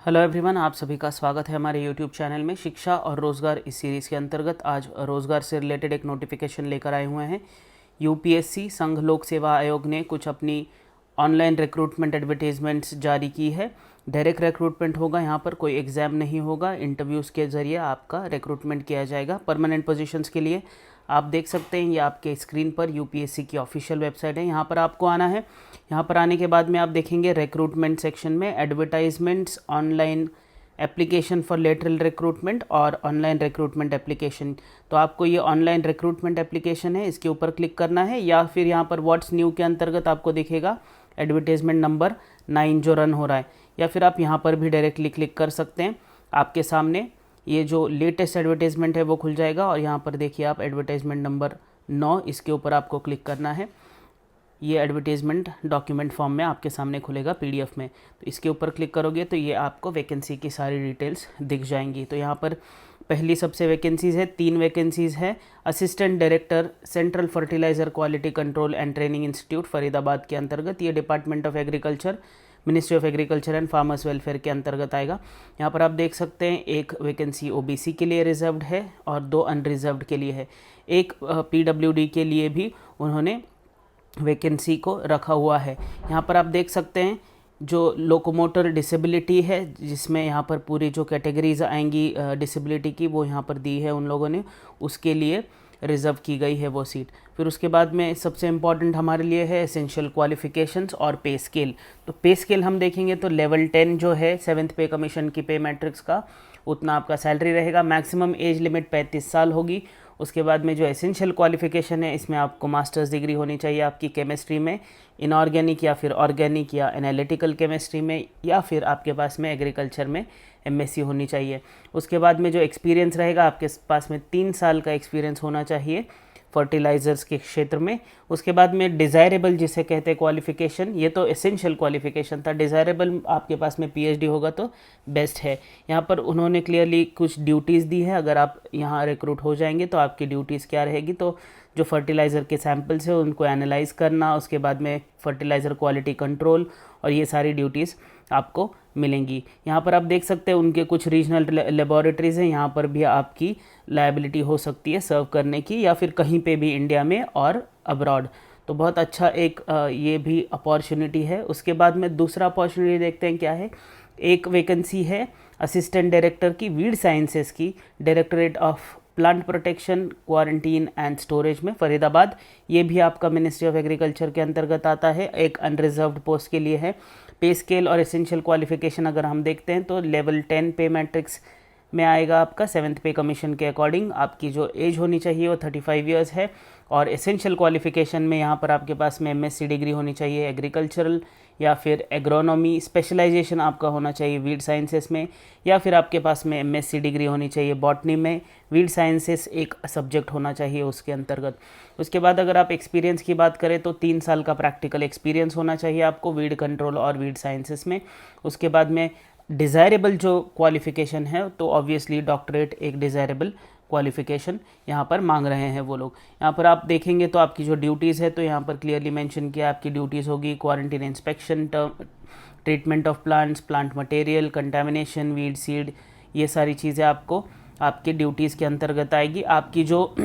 Hello everyone, आप सभी का स्वागत है हमारे यूट्यूब चैनल में। शिक्षा और रोज़गार इस सीरीज़ के अंतर्गत आज रोज़गार से रिलेटेड एक नोटिफिकेशन लेकर आए हुए हैं। यूपीएससी संघ लोक सेवा आयोग ने कुछ अपनी ऑनलाइन रिक्रूटमेंट एडवर्टीजमेंट्स जारी की है। डायरेक्ट रिक्रूटमेंट होगा, यहाँ पर कोई एग्ज़ाम नहीं होगा, इंटरव्यूज़ के ज़रिए आपका रिक्रूटमेंट किया जाएगा परमानेंट पोजीशंस के लिए। आप देख सकते हैं ये आपके स्क्रीन पर यूपीएससी की ऑफिशियल वेबसाइट है। यहाँ पर आपको आना है। यहाँ पर आने के बाद में आप देखेंगे रिक्रूटमेंट सेक्शन में advertisements, online application for lateral recruitment और ऑनलाइन रिक्रूटमेंट एप्लीकेशन। तो आपको ये ऑनलाइन रिक्रूटमेंट एप्लीकेशन है, इसके ऊपर क्लिक करना है, या फिर यहाँ पर व्हाट्स न्यू के अंतर्गत आपको दिखेगा एडवर्टाइजमेंट नंबर 9 जो रन हो रहा है, या फिर आप यहाँ पर भी डायरेक्टली क्लिक कर सकते हैं। आपके सामने ये जो लेटेस्ट एडवर्टाइजमेंट है वो खुल जाएगा और यहाँ पर देखिए आप एडवर्टाइजमेंट नंबर 9, इसके ऊपर आपको क्लिक करना है। ये एडवर्टाइजमेंट डॉक्यूमेंट फॉर्म में आपके सामने खुलेगा पीडीएफ में। तो इसके ऊपर क्लिक करोगे तो ये आपको वैकेंसी की सारी डिटेल्स दिख जाएंगी। तो यहाँ पर पहली सबसे वैकेंसीज़ है, 3 वैकेंसीज़ है। Assistant director central fertiliser quality control and training institute Faridabad के अंतर्गत, ये department of agriculture, ministry of agriculture and farmers welfare के अंतर्गत आएगा। यहाँ पर आप देख सकते हैं एक वैकेंसी ओबीसी के लिए रिजर्व्ड है और 2 अनरिजर्व्ड के लिए है। एक पीडब्ल्यूडी के लिए भी उन्होंने वैकेंसी को रखा हुआ है। यहाँ पर आप देख सकते हैं जो लोकोमोटर डिसेबिलिटी है, जिसमें यहाँ पर पूरी जो कैटेगरीज आएंगी डिसेबिलिटी की वो यहाँ पर दी है उन लोगों ने, उसके लिए रिज़र्व की गई है वो सीट। फिर उसके बाद में सबसे इम्पॉर्टेंट हमारे लिए है एसेंशियल क्वालिफ़िकेशंस और पे स्केल। तो पे स्केल हम देखेंगे तो लेवल 10 जो है 7th पे कमीशन की पे मैट्रिक्स का, उतना आपका सैलरी रहेगा। मैक्सिमम एज लिमिट 35 साल होगी। उसके बाद में जो एसेंशियल क्वालिफ़िकेशन है, इसमें आपको मास्टर्स डिग्री होनी चाहिए आपकी केमिस्ट्री में, इनऑर्गेनिक या फिर ऑर्गेनिक या एनालिटिकल केमिस्ट्री में, या फिर आपके पास में एग्रीकल्चर में एमएससी होनी चाहिए। उसके बाद में जो एक्सपीरियंस रहेगा, आपके पास में 3 साल का एक्सपीरियंस होना चाहिए फर्टिलाइज़र्स के क्षेत्र में। उसके बाद में डिज़ायरेबल जिसे कहते हैं क्वालिफ़िकेशन, ये तो एसेंशियल क्वालिफ़िकेशन था, डिज़ायरेबल आपके पास में पीएचडी होगा तो बेस्ट है। यहाँ पर उन्होंने क्लियरली कुछ ड्यूटीज़ दी है, अगर आप यहाँ रिक्रूट हो जाएंगे तो आपकी ड्यूटीज़ क्या रहेगी। तो जो फर्टिलाइज़र के सैम्पल्स है उनको एनालाइज करना, उसके बाद में फर्टिलाइज़र क्वालिटी कंट्रोल, और ये सारी ड्यूटीज़ आपको मिलेंगी। यहाँ पर आप देख सकते हैं उनके कुछ रीजनल लेबॉरेटरीज़ हैं, यहाँ पर भी आपकी लायबिलिटी हो सकती है सर्व करने की, या फिर कहीं पे भी इंडिया में और अब्रॉड। तो बहुत अच्छा एक ये भी अपॉर्चुनिटी है। उसके बाद में दूसरा अपॉर्चुनिटी देखते हैं क्या है। एक वैकेंसी है असिस्टेंट डायरेक्टर की वीड साइंसेस की, directorate of plant protection, quarantine and storage में फरीदाबाद। ये भी आपका मिनिस्ट्री ऑफ एग्रीकल्चर के अंतर्गत आता है, एक अनरिजर्व्ड पोस्ट के लिए है। पे स्केल और एसेंशियल क्वालिफिकेशन अगर हम देखते हैं तो लेवल 10 पे मैट्रिक्स में आएगा आपका 7th पे कमीशन के अकॉर्डिंग। आपकी जो एज होनी चाहिए वो 35 ईयर्स है। और एसेंशियल क्वालिफिकेशन में यहाँ पर आपके पास में एमएससी डिग्री होनी चाहिए एग्रीकल्चरल, या फिर एग्रोनॉमी स्पेशलाइजेशन आपका होना चाहिए वीड साइंसेस में, या फिर आपके पास में एमएससी डिग्री होनी चाहिए बॉटनी में, वीड साइंसेस एक सब्जेक्ट होना चाहिए उसके अंतर्गत। उसके बाद अगर आप एक्सपीरियंस की बात करें तो 3 साल का प्रैक्टिकल एक्सपीरियंस होना चाहिए आपको वीड कंट्रोल और वीड साइंसेस में। उसके बाद में डिज़ायरेबल जो क्वालिफ़िकेशन है, तो ऑब्वियसली डॉक्टरेट एक डिज़ायरेबल क्वालिफ़िकेशन यहाँ पर मांग रहे हैं वो लोग। यहाँ पर आप देखेंगे तो आपकी जो ड्यूटीज़ है, तो यहाँ पर क्लियरली मेंशन किया आपकी ड्यूटीज़ होगी quarantine inspection, treatment of plants, plant material, contamination, weed seed, ये सारी चीज़ें आपको आपके ड्यूटीज़ के अंतर्गत आएगी। आपकी जो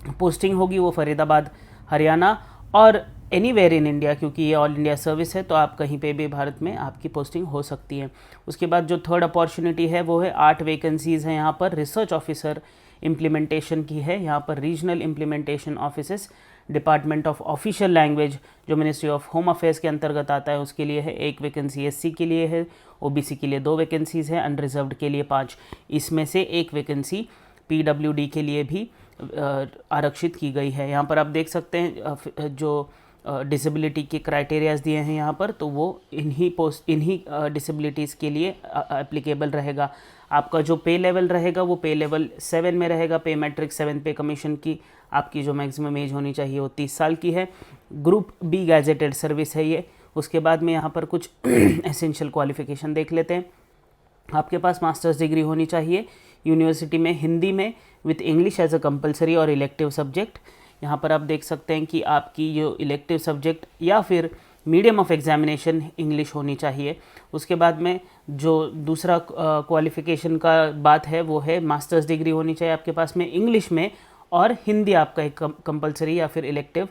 पोस्टिंग होगी वो फरीदाबाद हरियाणा और एनीवेयर इन इंडिया, क्योंकि ये ऑल इंडिया सर्विस है तो आप कहीं पे भी भारत में आपकी पोस्टिंग हो सकती है। उसके बाद जो थर्ड अपॉर्चुनिटी है वो है 8 वैकेंसीज़ हैं यहाँ पर रिसर्च ऑफिसर इम्प्लीमेंटेशन की है। यहाँ पर regional implementation offices, department of official language जो मिनिस्ट्री ऑफ होम अफेयर्स के अंतर्गत आता है उसके लिए है। एक वैकेंसी एससी के लिए है, ओबीसी के लिए 2 वैकेंसीज़ हैं, अनरिजर्व्ड के लिए 5। इसमें से एक वैकेंसी पीडब्ल्यूडी के लिए भी आरक्षित की गई है। यहाँ पर आप देख सकते हैं जो डिसेबिलिटी के क्राइटेरियाज दिए हैं यहाँ पर, तो वो इन्हीं डिसेबिलिटीज़ के लिए एप्लीकेबल रहेगा। आपका जो पे लेवल रहेगा वो पे लेवल 7 में रहेगा। पे मैट्रिक 7 पे कमीशन की आपकी जो मैक्सिमम एज होनी चाहिए वो 30 साल की है। ग्रुप बी गैजेटेड सर्विस है ये। उसके बाद में यहाँ पर कुछ एसेंशियल क्वालिफिकेशन देख लेते हैं। आपके पास मास्टर्स डिग्री होनी चाहिए यूनिवर्सिटी में हिंदी में with English as a compulsory और इलेक्टिव सब्जेक्ट। यहाँ पर आप देख सकते हैं कि आपकी जो इलेक्टिव सब्जेक्ट या फिर मीडियम ऑफ एग्जामिनेशन इंग्लिश होनी चाहिए। उसके बाद में जो दूसरा क्वालिफ़िकेशन का बात है वो है मास्टर्स डिग्री होनी चाहिए आपके पास में इंग्लिश में, और हिंदी आपका एक कंपलसरी या फिर इलेक्टिव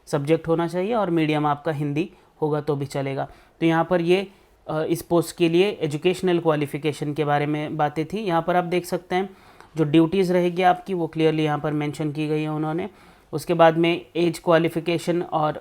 सब्जेक्ट होना चाहिए, और मीडियम आपका हिंदी होगा तो भी चलेगा। तो यहाँ पर ये इस पोस्ट के लिए एजुकेशनल क्वालिफ़िकेशन के बारे में बातें थी। यहाँ पर आप देख सकते हैं जो ड्यूटीज़ रहेगी आपकी वो क्लियरली यहाँ पर मेंशन की गई है उन्होंने। उसके बाद में एज क्वालिफ़िकेशन और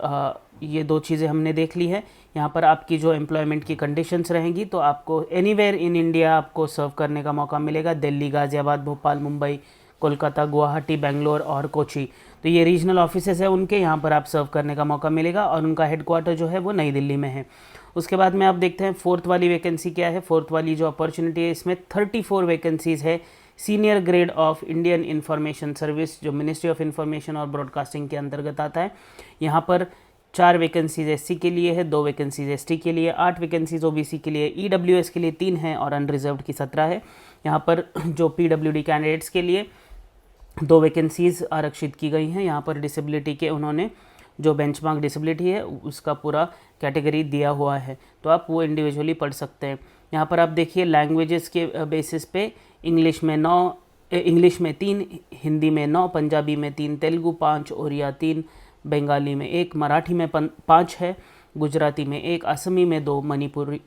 ये दो चीज़ें हमने देख ली है। यहाँ पर आपकी जो एम्प्लॉयमेंट की कंडीशंस रहेंगी तो आपको एनीवेयर इन इंडिया आपको सर्व करने का मौका मिलेगा। दिल्ली, गाज़ियाबाद, भोपाल, मुंबई, कोलकाता, गुवाहाटी, बेंगलोर और कोची, तो ये रीजनल ऑफिसेज है उनके, यहाँ पर आप सर्व करने का मौका मिलेगा, और उनका हेडक्वार्टर जो है वो नई दिल्ली में है। उसके बाद में आप देखते हैं फोर्थ वाली वैकेंसी क्या है। फोर्थ वाली जो अपॉर्चुनिटी है इसमें 34 वैकेंसीज़ है senior grade of Indian information service, जो मिनिस्ट्री ऑफ इंफॉर्मेशन और ब्रॉडकास्टिंग के अंतर्गत आता है। यहाँ पर 4 वैकेंसीज एससी के लिए है, 2 वैकेंसीज एसटी के लिए, 8 वैकेंसीज ओबीसी के लिए, ईडब्ल्यूएस के लिए 3 है और अनरिजर्व्ड की 17 है। यहाँ पर जो पीडब्ल्यूडी कैंडिडेट्स के लिए 2 वैकेंसीज़ आरक्षित की गई हैं। यहाँ पर डिसेबिलिटी के उन्होंने जो बेंचमार्क डिसेबिलिटी है उसका पूरा कैटेगरी दिया हुआ है, तो आप वो इंडिविजुअली पढ़ सकते हैं। यहाँ पर आप देखिए लैंग्वेजेस के बेसिस पे इंग्लिश में 3, हिंदी में 9, पंजाबी में 3, तेलुगु 5, ओरिया 3, बंगाली में 1, मराठी में 5 है, गुजराती में 1, असमी में 2, मणिपुरी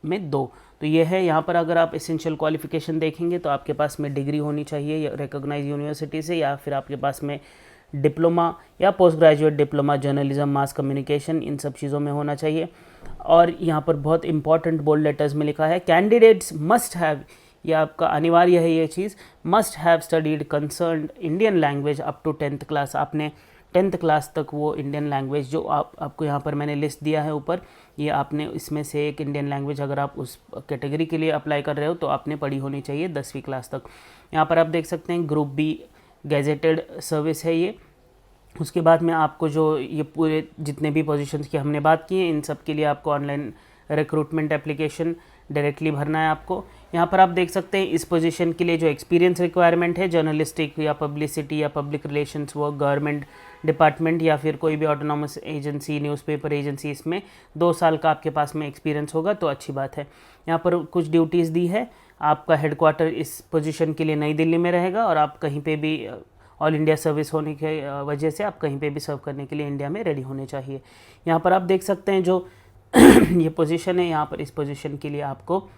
में 2। तो ये है। यहाँ पर अगर आप एसेंशियल क्वालिफ़िकेशन देखेंगे तो आपके पास में डिग्री होनी चाहिए रिकॉग्नाइज यूनिवर्सिटी से, या फिर आपके पास में डिप्लोमा या post graduate diploma journalism, mass communication, इन सब चीज़ों में होना चाहिए। और यहाँ पर बहुत इंपॉर्टेंट बोल्ड लेटर्स में लिखा है कैंडिडेट्स मस्ट हैव, ये आपका अनिवार्य है ये चीज़, must have studied concern Indian language up to 10th class. आपने 10th क्लास तक वो इंडियन लैंग्वेज जो आपको यहाँ पर मैंने लिस्ट दिया है ऊपर, ये आपने इसमें से एक इंडियन लैंग्वेज अगर आप उस कैटेगरी के लिए अप्लाई कर रहे हो तो आपने पढ़ी होनी चाहिए 10वीं क्लास तक। यहाँ पर आप देख सकते हैं ग्रुप बी गैजेटेड सर्विस है ये। उसके बाद में आपको जो ये पूरे जितने भी पोजीशंस की हमने बात की है इन सब के लिए आपको ऑनलाइन रिक्रूटमेंट एप्लीकेशन डायरेक्टली भरना है आपको। यहाँ पर आप देख सकते हैं इस पोजीशन के लिए जो एक्सपीरियंस रिक्वायरमेंट है, जर्नलिस्टिक या पब्लिसिटी या public relations work, government department या फिर कोई भी ऑटोनॉमस एजेंसी, न्यूज़पेपर एजेंसी, इसमें 2 साल का आपके पास में एक्सपीरियंस होगा तो अच्छी बात है। यहाँ पर कुछ ड्यूटीज़ दी है। आपका हेडक्वार्टर इस पोजीशन के लिए नई दिल्ली में रहेगा, और आप कहीं पे भी ऑल इंडिया सर्विस होने की वजह से आप कहीं पे भी सर्व करने के लिए इंडिया में रेडी होने चाहिए। यहाँ पर आप देख सकते हैं जो ये पोजीशन है, यहाँ पर इस पोजीशन के लिए आपको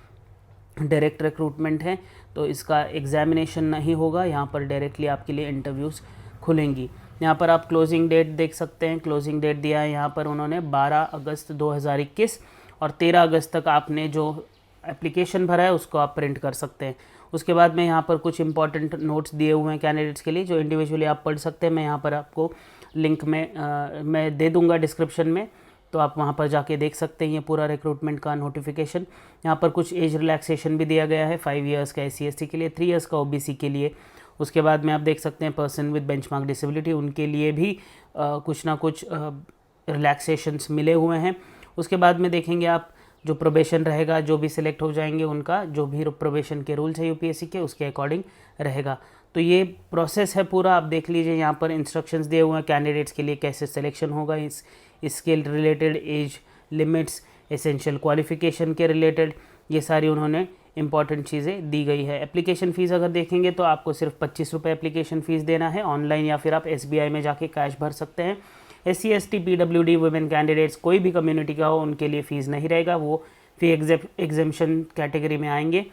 डायरेक्ट रिक्रूटमेंट है, तो इसका एग्जामिनेशन नहीं होगा, यहाँ पर डायरेक्टली आपके लिए इंटरव्यूज़ खुलेंगी। यहाँ पर आप क्लोजिंग डेट देख सकते हैं, क्लोजिंग डेट दिया है यहाँ पर उन्होंने 12 अगस्त 2021, और 13 अगस्त तक आपने जो एप्लीकेशन भरा है उसको आप प्रिंट कर सकते हैं। उसके बाद में यहाँ पर कुछ इंपॉर्टेंट नोट्स दिए हुए हैं कैंडिडेट्स के लिए जो इंडिविजुअली आप पढ़ सकते हैं। मैं यहाँ पर आपको लिंक में मैं दे दूँगा डिस्क्रिप्शन में, तो आप वहाँ पर जाके देख सकते हैं ये पूरा रिक्रूटमेंट का नोटिफिकेशन। यहाँ पर कुछ एज रिलैक्सेशन भी दिया गया है, 5 इयर्स का SC/ST के लिए, 3 इयर्स का OBC के लिए। उसके बाद में आप देख सकते हैं पर्सन विद बेंचमार्क डिसेबिलिटी, उनके लिए भी कुछ ना कुछ रिलैक्सेशंस मिले हुए हैं। उसके बाद में देखेंगे आप जो प्रोबेशन रहेगा, जो भी सिलेक्ट हो जाएंगे उनका जो भी प्रोबेशन के रूल्स है UPSC के उसके अकॉर्डिंग रहेगा। तो ये प्रोसेस है पूरा, आप देख लीजिए। यहाँ पर इंस्ट्रक्शंस दिए हुए हैं कैंडिडेट्स के लिए कैसे सिलेक्शन होगा, इसके related as limits, essential qualification के रिलेटेड, ये सारी उन्होंने इंपॉर्टेंट चीज़ें दी गई है। एप्लीकेशन फ़ीस अगर देखेंगे तो आपको सिर्फ 25 रुपये एप्लीकेशन फ़ीस देना है ऑनलाइन, या फिर आप SBI में जाके कैश भर सकते हैं। SC/ST PWD वुमेन कैंडिडेट्स कोई भी कम्युनिटी का हो उनके लिए फ़ीस नहीं रहेगा, वो फ़ी एग्जेम्पशन कैटेगरी में आएंगे।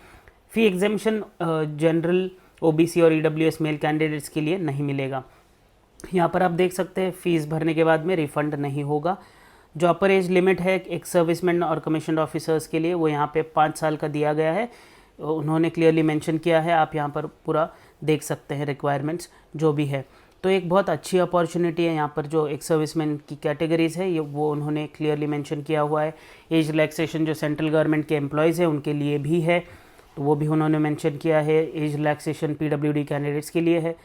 फ़ी एग्जेम्पशन जनरल OBC और EWS मेल कैंडिडेट्स के लिए नहीं मिलेगा। यहाँ पर आप देख सकते हैं फ़ीस भरने के बाद में रिफ़ंड नहीं होगा। जो अपर एज लिमिट है एक सर्विसमैन और कमीशन ऑफिसर्स के लिए वो यहाँ पे 5 साल का दिया गया है, उन्होंने क्लियरली मेंशन किया है, आप यहाँ पर पूरा देख सकते हैं रिक्वायरमेंट्स जो भी है। तो एक बहुत अच्छी अपॉर्चुनिटी है। यहाँ पर जो एक सर्विसमैन की कैटेगरीज़ है ये वो उन्होंने क्लियरली मेंशन किया हुआ है। एज रिलैक्सेशन जो सेंट्रल गवर्नमेंट के एम्प्लॉयज़ हैं उनके लिए भी है, तो वो भी उन्होंने मेंशन किया है। एज रिलैक्सेशन PWD कैंडिडेट्स के लिए है।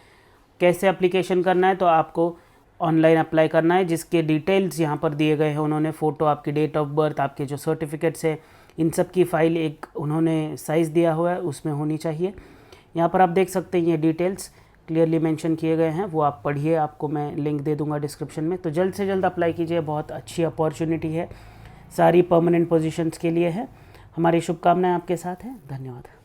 कैसे एप्लीकेशन करना है, तो आपको ऑनलाइन अप्लाई करना है, जिसके डिटेल्स यहाँ पर दिए गए हैं उन्होंने। फ़ोटो, आपकी डेट ऑफ बर्थ, आपके जो सर्टिफिकेट्स है, इन सब की फ़ाइल एक उन्होंने साइज़ दिया हुआ है उसमें होनी चाहिए। यहाँ पर आप देख सकते हैं ये डिटेल्स क्लियरली मेंशन किए गए हैं, वो आप पढ़िए, आपको मैं लिंक दे दूँगा डिस्क्रिप्शन में। तो जल्द से जल्द अप्लाई कीजिए, बहुत अच्छी अपॉर्चुनिटी है। सारी परमानेंट पोजीशंस के लिए है। हमारी शुभकामनाएं आपके साथ हैं। धन्यवाद।